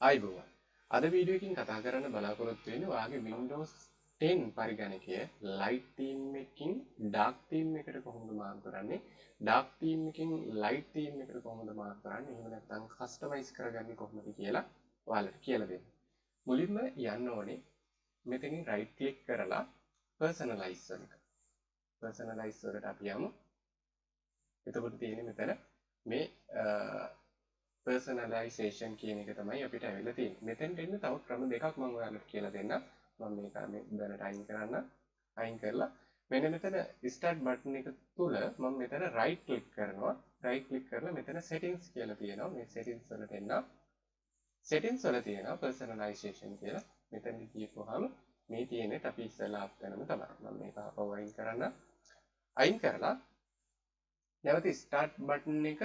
ආයිබෝවන්. අද වීඩියෝ එකකින් කතා කරන්න බලාපොරොත්තු වෙන්නේ ඔයාගේ Windows 10 පරිගණකය light theme එකකින් dark theme එකට කොහොමද මාරු කරන්නේ? dark theme එකකින් light theme එකට කොහොමද මාරු කරන්නේ? එහෙම නැත්නම් customize කරගන්නේ කොහොමද කියලා ඔයාලට කියලා දෙන්න. මුලින්ම යන්න ඕනේ මෙතනින් right click කරලා personalize වලට. personalize වලට අපි යමු. එතකොට තියෙන්නේ මෙතන මේ personalization කියන එක තමයි අපිට ඇවිල්ලා තියෙන්නේ. මෙතෙන්ට එන්න තව ක්‍රම දෙකක් මම ඔයාලට කියලා දෙන්නම්. මම මේක දැනට අයින් කරන්න. අයින් කරලා මෙන්න මෙතන start button එක තුල මම මෙතන right click කරනවා. right click කරලා මෙතන settings කියලා තියෙනවා. මේ settings වලට එන්න. settings වල තියෙනවා personalization කියලා. මෙතනදි කියපුවාම මේ තියෙන්නේ අපි ඉස්සලා අප් කරනම තමයි. මම මේක අපව අයින් කරන්න. අයින් කරලා නැවත start button එක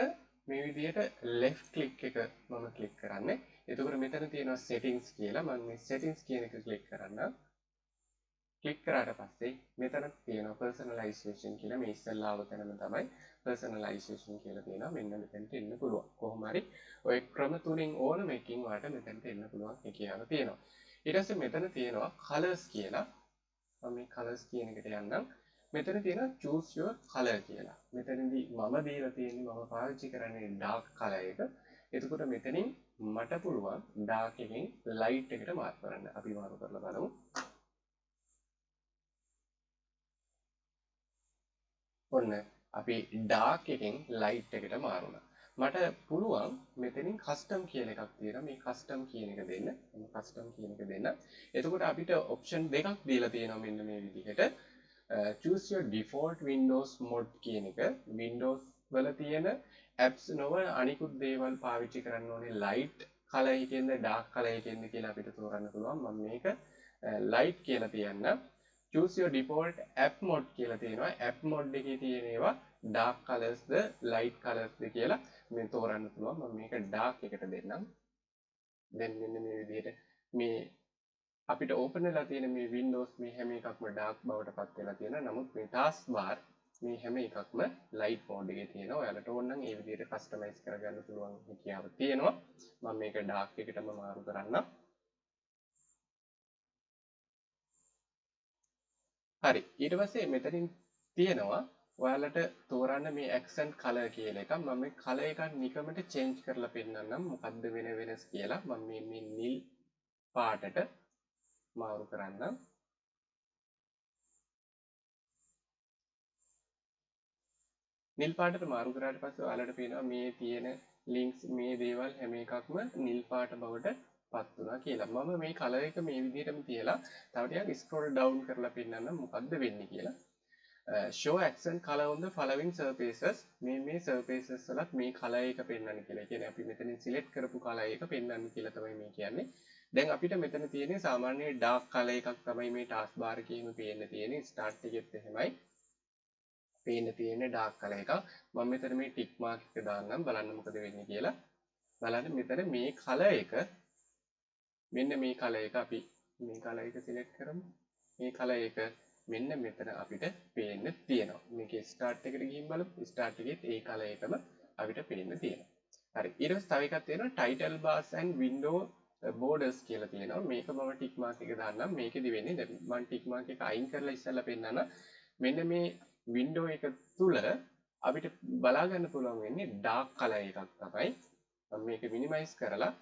මේ විදිහට left click එක මම click කරන්නේ. එතකොට මෙතන තියෙනවා settings කියලා. මම මේ settings කියන එක click කරන්න. click කරාට පස්සේ මෙතන තියෙනවා personalization කියලා. මේ ඉස්සෙල්ලාව තැනම තමයි personalization කියලා තියෙනවා. මෙන්න මෙතනට එන්න පුළුවන්. කොහොම හරි ඔය ක්‍රම තුනෙන් ඕනම එකකින් ඔයාලට මෙතනට එන්න පුළුවන් හැකියාව තියෙනවා. ඊට පස්සේ මෙතන තියෙනවා colors කියලා. මම මේ colors කියන එකට යන්නම්. මෙතන තියෙනවා choose your color කියලා. මෙතනදී මම දීලා තියෙන්නේ මම පාවිච්චි කරන්නේ dark color එක. එතකොට මෙතනින් මට පුළුවන් dark එකෙන් light එකට මාරු කරන්න. අපි මාරු කරලා බලමු. ඔන්න අපි dark එකෙන් light එකට මාරුණා. මට පුළුවන් මෙතනින් custom කියලා එකක් තියෙනවා. මේ custom කියන එක දෙන්න. custom කියන එක දෙන්න. එතකොට අපිට option දෙකක් දීලා තියෙනවා මෙන්න මේ විදිහට. choose your default Windows mode කියන එක Windows වල තියෙන apps නොව අනිකුත් දේවල් පාවිච්චි කරන්න ඕනේ light color එකෙන්ද dark color එකෙන්ද කියලා අපිට තෝරන්න පුළුවන්. මම මේක light කියලා තියන්න. choose your default app mode කියලා තියෙනවා. app mode එකේ තියෙන ඒවා dark colors ද light colors ද කියලා මේ තෝරන්න පුළුවන්. මම මේක dark එකට දෙන්නම්. දැන් මෙන්න මේ විදිහට මේ අපිට ඕපන් වෙලා තියෙන මේ Windows මේ හැම එකක්ම dark බවට පත් වෙලා තියෙනවා. නමුත් මේ task bar මේ හැම එකක්ම light mode එකේ තියෙනවා. ඔයාලට ඕන නම් මේ විදිහට customize කරගන්න පුළුවන් හැකියාව තියෙනවා. මම මේක dark එකටම මාරු කරන්නම්. හරි. ඊට පස්සේ මෙතනින් තියෙනවා ඔයාලට තෝරන්න මේ accent color කියලා එකක්. මම මේ color එක නිකමට change කරලා පෙන්නන්නම්. මොකද්ද වෙනස් කියලා. මම මේ නිල් පාටට මාරු කරන්න. නිල් පාටට මාරු කරාට පස්සේ ඔයාලට පේනවා මේ තියෙන links මේ දේවල් හැම එකක්ම නිල් පාට බවට පත් වුණා කියලා. මම මේ color එක මේ විදිහටම තියලා තව ටිකක් scroll down කරලා පෙන්නන්නම් මොකද්ද වෙන්නේ කියලා. show accent color on the following surfaces. මේ surfaces වලත් මේ color එක පෙන්වන්න කියලා. ඒ කියන්නේ අපි මෙතනින් select කරපු color එක පෙන්වන්න කියලා තමයි මේ කියන්නේ. දැන් අපිට මෙතන තියෙන්නේ සාමාන්‍ය dark color එකක් තමයි මේ task bar එකේම පේන්න තියෙන්නේ. start එකෙත් එහෙමයි. පේන්න තියෙන්නේ dark color එකක්. මම මෙතන මේ tick mark එක දාන්නම් බලන්න මොකද වෙන්නේ කියලා. බලන්න මෙතන මේ color එක මෙන්න මේ color එක අපි මේ color එක select කරමු. මේ color එක මෙන්න මෙතන අපිට පේන්න තියෙනවා. මේකේ start එකට ගිහින් බලමු. start එකෙත් ඒ color එකම අපිට පේන්න තියෙනවා. හරි. ඊට පස්සේ තව එකක් තියෙනවා title bars and window borders කියලා තියෙනවා. මේක මම tick mark එක දාන්නම්. මේකෙදි වෙන්නේ දැන් මම tick mark එක අයින් කරලා ඉස්සෙල්ලා පෙන්නන මෙන්න මේ window එක තුල අපිට බලා ගන්න පුළුවන් වෙන්නේ dark color එකක් තමයි. මම මේක minimize කරලා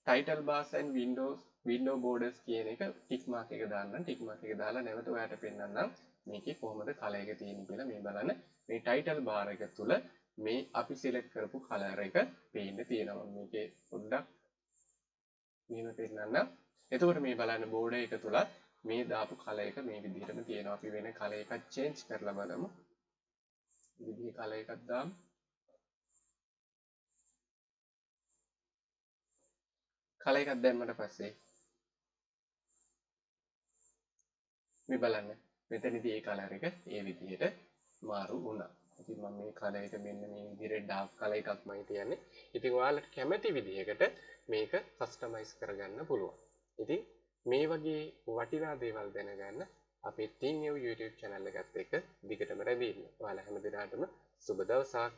title bars and window borders කියන එක tick mark එක දාන්නම්. tick mark එක දාලා නැවත ඔයාලට පෙන්නන්නම් මේකේ කොහොමද color එක තියෙන්නේ කියලා. මේ බලන්න මේ title bar එක තුල මේ අපි select කරපු color එක පේන්න තියෙනවා. මේකේ පොඩ්ඩක් මෙහෙම පෙන්නන්නම්. එතකොට මේ බලන්න border එක තුලත් මේ දාපු color එක මේ විදිහටම තියෙනවා. අපි වෙන color එකක් change කරලා බලමු. විදිහේ color එකක් දාමු. color එකක් දැම්මට පස්සේ මේ බලන්න මෙතනදී ඒ color එක ඒ විදිහට මාරු වුණා. ඉතින් මම මේ color එක මෙන්න මේ විදිහට dark color එකක්මයි තියන්නේ. ඉතින් ඔයාලට කැමති විදිහකට මේක customize කරගන්න පුළුවන්. ඉතින් මේ වගේ වටිනා දේවල් දැනගන්න අපේ thingEve YouTube channel එකත් එක්ක දිගටම රැඳී ඉන්න. ඔයාලා හැම දිනකටම සුබ දවසක්.